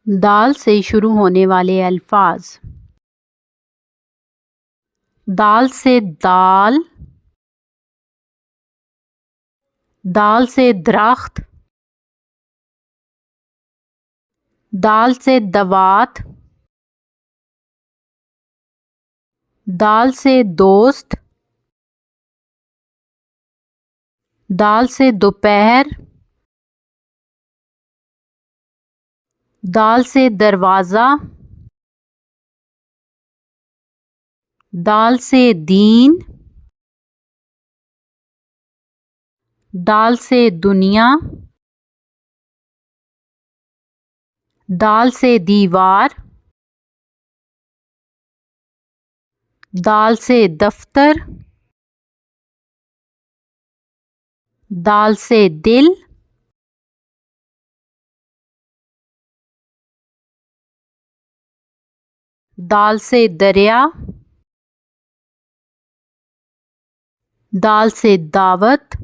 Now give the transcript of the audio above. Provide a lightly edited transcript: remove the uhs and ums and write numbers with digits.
दाल से शुरू होने वाले अल्फाज। दाल से दाल, दाल से दरख्त, दाल से दवात, दाल से दोस्त, दाल से दोपहर, दाल से दरवाज़ा, दाल से दीन, दाल से दुनिया, दाल से दीवार, दाल से दफ्तर, दाल से दिल, दाल से दरिया, दाल से दावत,